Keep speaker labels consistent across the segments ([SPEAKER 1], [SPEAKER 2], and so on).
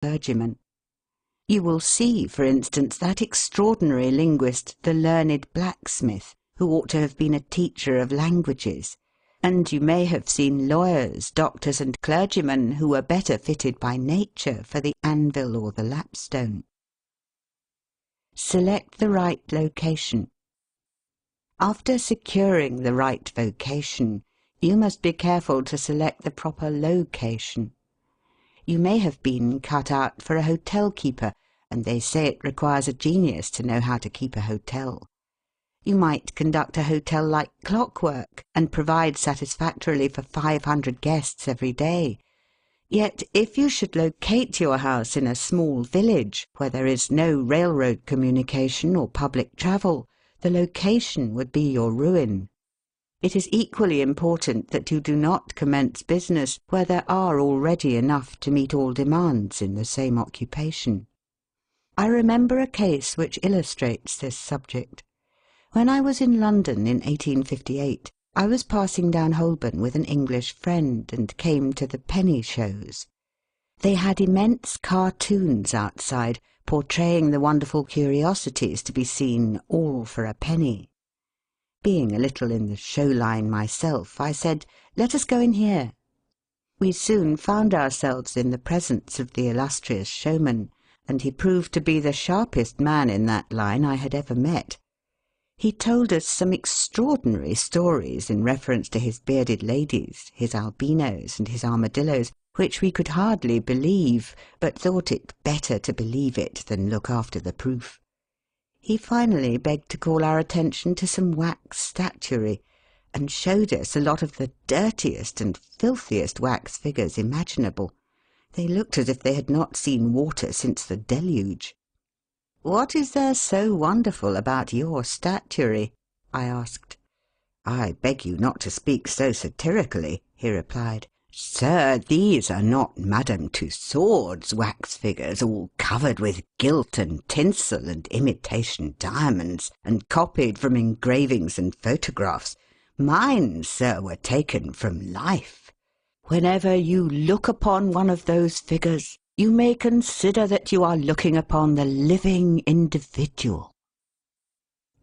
[SPEAKER 1] clergyman. You will see, for instance, that extraordinary linguist, the learned blacksmith, who ought to have been a teacher of languages, and you may have seen lawyers, doctors, and clergymen who were better fitted by nature for the anvil or the lapstone. Select the right location. After securing the right vocation, you must be careful to select the proper location. You may have been cut out for a hotel keeper, and they say it requires a genius to know how to keep a hotel. You might conduct a hotel like clockwork and provide satisfactorily for 500 guests every day. Yet if you should locate your house in a small village where there is no railroad communication or public travel, the location would be your ruin. It is equally important that you do not commence business where there are already enough to meet all demands in the same occupation. I remember a case which illustrates this subject. When I was in London in 1858, I was passing down Holborn with an English friend and came to the penny shows. They had immense cartoons outside, portraying the wonderful curiosities to be seen, all for a penny. Being a little in the show line myself, I said, "Let us go in here." We soon found ourselves in the presence of the illustrious showman, and he proved to be the sharpest man in that line I had ever met. He told us some extraordinary stories in reference to his bearded ladies, his albinos, and his armadillos, which we could hardly believe, but thought it better to believe it than look after the proof. He finally begged to call our attention to some wax statuary, and showed us a lot of the dirtiest and filthiest wax figures imaginable. They looked as if they had not seen water since the deluge. "What is there so wonderful about your statuary?" I asked. "I beg you not to speak so satirically," he replied. "Sir, these are not Madame Tussaud's wax figures, all covered with gilt and tinsel and imitation diamonds, and copied from engravings and photographs. Mine, sir, were taken from life. Whenever you look upon one of those figures, you may consider that you are looking upon the living individual."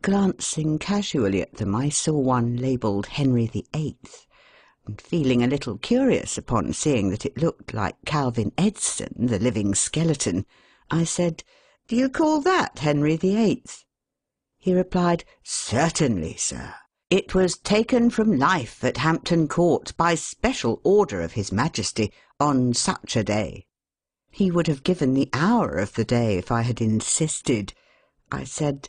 [SPEAKER 1] Glancing casually at them, I saw one labelled Henry VIII, and feeling a little curious upon seeing that it looked like Calvin Edson, the living skeleton, I said, "Do you call that Henry VIII?" He replied, "Certainly, sir. It was taken from life at Hampton Court by special order of His Majesty on such a day." He would have given the hour of the day if I had insisted. I said,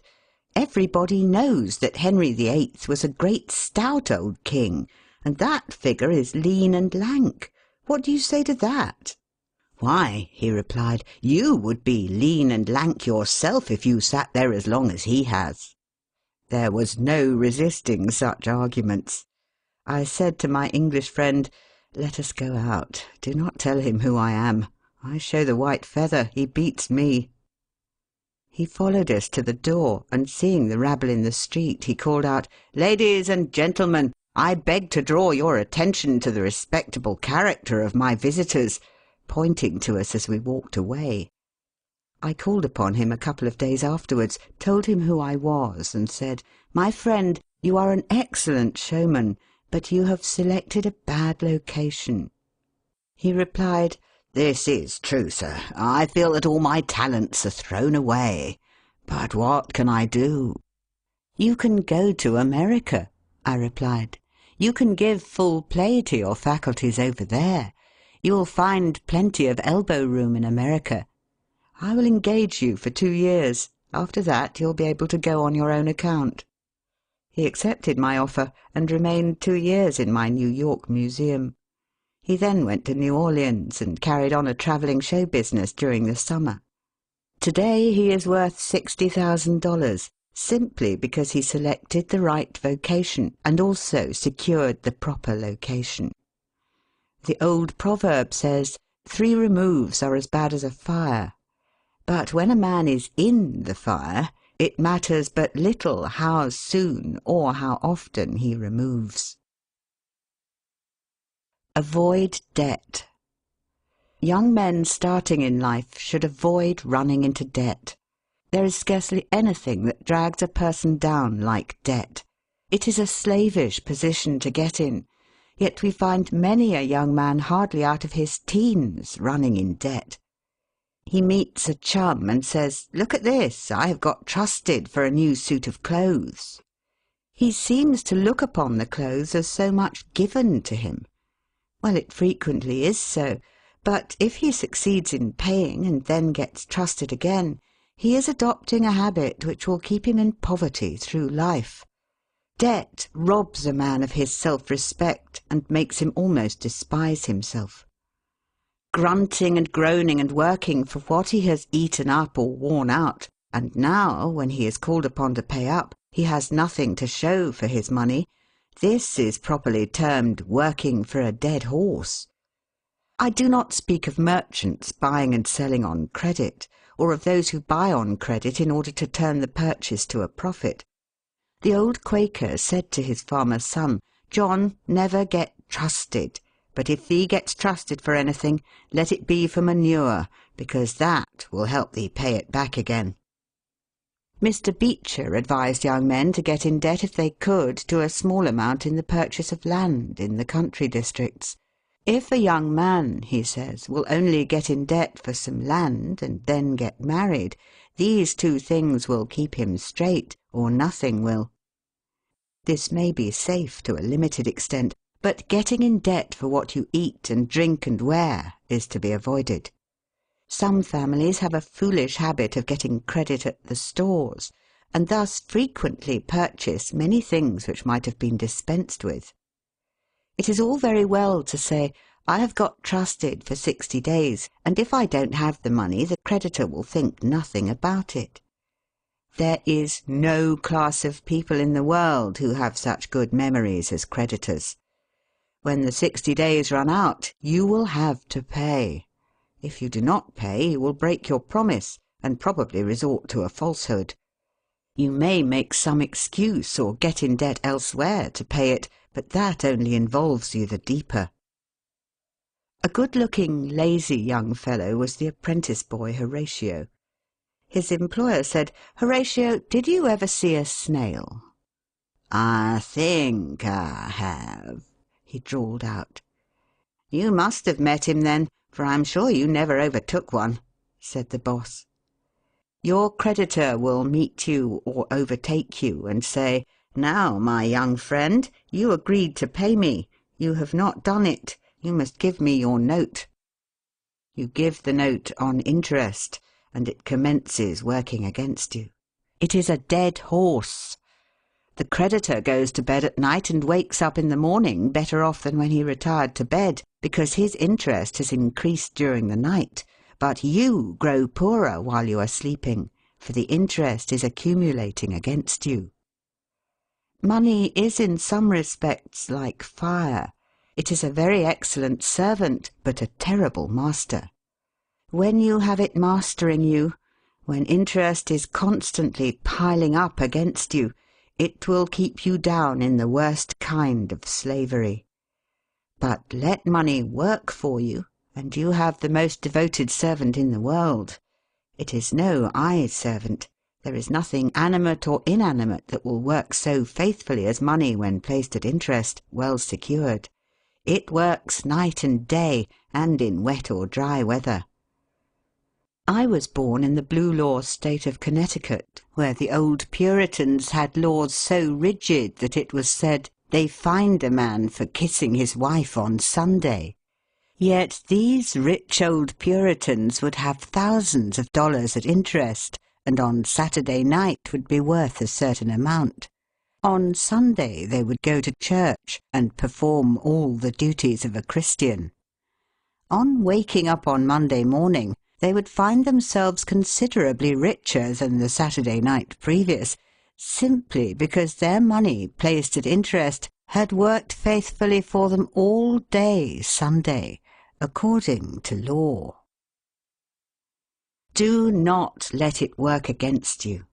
[SPEAKER 1] "Everybody knows that Henry VIII was a great stout old king, and that figure is lean and lank. What do you say to that?" "Why," he replied, "you would be lean and lank yourself if you sat there as long as he has." There was no resisting such arguments. I said to my English friend, "Let us go out. Do not tell him who I am. I show the white feather. He beats me." He followed us to the door, and seeing the rabble in the street, he called out, "Ladies and gentlemen, I beg to draw your attention to the respectable character of my visitors," pointing to us as we walked away. I called upon him a couple of days afterwards, told him who I was, and said, "My friend, you are an excellent showman, but you have selected a bad location." He replied, "This is true, sir. I feel that all my talents are thrown away. But what can I do?" "You can go to America," I replied. "You can give full play to your faculties over there. You will find plenty of elbow room in America. I will engage you for 2 years. After that you'll be able to go on your own account." He accepted my offer and remained 2 years in my New York museum. He then went to New Orleans and carried on a travelling show business during the summer. Today he is worth $60,000, simply because he selected the right vocation and also secured the proper location. The old proverb says, 3 removes are as bad as a fire. But when a man is in the fire, it matters but little how soon or how often he removes. Avoid debt. Young men starting in life should avoid running into debt. There is scarcely anything that drags a person down like debt. It is a slavish position to get in, yet we find many a young man hardly out of his teens running in debt. He meets a chum and says, "Look at this, I have got trusted for a new suit of clothes." He seems to look upon the clothes as so much given to him. Well, it frequently is so, but if he succeeds in paying and then gets trusted again, he is adopting a habit which will keep him in poverty through life. Debt robs a man of his self-respect and makes him almost despise himself. Grunting and groaning and working for what he has eaten up or worn out, and now, when he is called upon to pay up, he has nothing to show for his money, this is properly termed working for a dead horse. I do not speak of merchants buying and selling on credit, or of those who buy on credit in order to turn the purchase to a profit. The old Quaker said to his farmer son, "John, never get trusted, but if thee gets trusted for anything, let it be for manure, because that will help thee pay it back again." Mr. Beecher advised young men to get in debt if they could to a small amount in the purchase of land in the country districts. If a young man, he says, will only get in debt for some land and then get married, these two things will keep him straight, or nothing will. This may be safe to a limited extent, but getting in debt for what you eat and drink and wear is to be avoided. Some families have a foolish habit of getting credit at the stores, and thus frequently purchase many things which might have been dispensed with. It is all very well to say, "I have got trusted for 60 days, and if I don't have the money, the creditor will think nothing about it." There is no class of people in the world who have such good memories as creditors. When the 60 days run out, you will have to pay. If you do not pay, you will break your promise, and probably resort to a falsehood. You may make some excuse or get in debt elsewhere to pay it, but that only involves you the deeper. A good-looking, lazy young fellow was the apprentice boy Horatio. His employer said, "Horatio, did you ever see a snail?" "I think I have," he drawled out. "You must have met him then, for I'm sure you never overtook one," said the boss. Your creditor will meet you or overtake you and say, "Now, my young friend, you agreed to pay me. You have not done it. You must give me your note." You give the note on interest, and it commences working against you. It is a dead horse. The creditor goes to bed at night and wakes up in the morning better off than when he retired to bed, because his interest has increased during the night, but you grow poorer while you are sleeping, for the interest is accumulating against you. Money is in some respects like fire. It is a very excellent servant, but a terrible master. When you have it mastering you, when interest is constantly piling up against you, it will keep you down in the worst kind of slavery. But let money work for you, and you have the most devoted servant in the world. It is no eye-servant. There is nothing animate or inanimate that will work so faithfully as money when placed at interest, well secured. It works night and day, and in wet or dry weather. I was born in the Blue Law State of Connecticut, where the old Puritans had laws so rigid that it was said they fined a man for kissing his wife on Sunday. Yet these rich old Puritans would have thousands of dollars at interest, and on Saturday night would be worth a certain amount. On Sunday they would go to church and perform all the duties of a Christian. On waking up on Monday morning, they would find themselves considerably richer than the Saturday night previous, simply because their money placed at interest had worked faithfully for them all day Sunday, according to law. Do not let it work against you.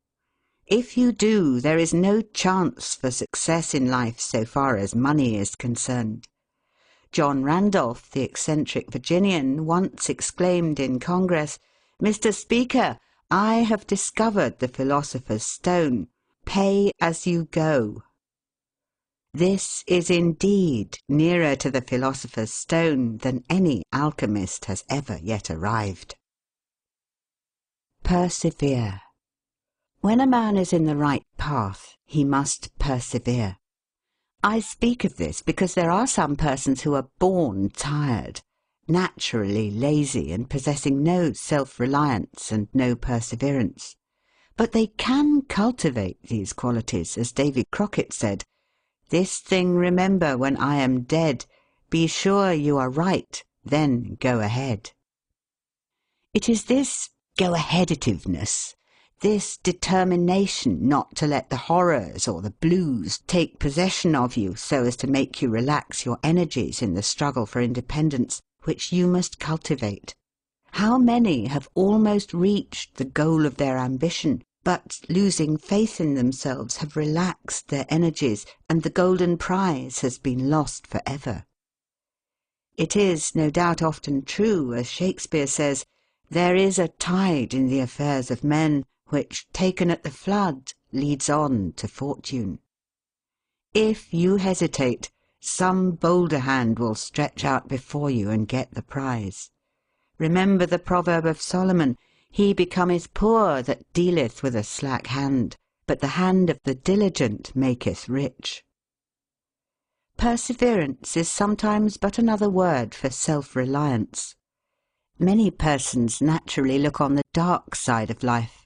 [SPEAKER 1] If you do, there is no chance for success in life so far as money is concerned. John Randolph, the eccentric Virginian, once exclaimed in Congress, "Mr. Speaker, I have discovered the philosopher's stone. Pay as you go." This is indeed nearer to the philosopher's stone than any alchemist has ever yet arrived. Persevere. When a man is in the right path, he must persevere. I speak of this because there are some persons who are born tired, naturally lazy and possessing no self-reliance and no perseverance. But they can cultivate these qualities, as Davy Crockett said, "This thing remember when I am dead, be sure you are right, then go ahead." It is this go-aheaditiveness, this determination not to let the horrors or the blues take possession of you so as to make you relax your energies in the struggle for independence, which you must cultivate. How many have almost reached the goal of their ambition, but, losing faith in themselves, have relaxed their energies, and the golden prize has been lost for ever? It is, no doubt, often true, as Shakespeare says, "There is a tide in the affairs of men, which, taken at the flood, leads on to fortune." If you hesitate, some bolder hand will stretch out before you and get the prize. Remember the proverb of Solomon, "He becometh poor that dealeth with a slack hand, but the hand of the diligent maketh rich." Perseverance is sometimes but another word for self-reliance. Many persons naturally look on the dark side of life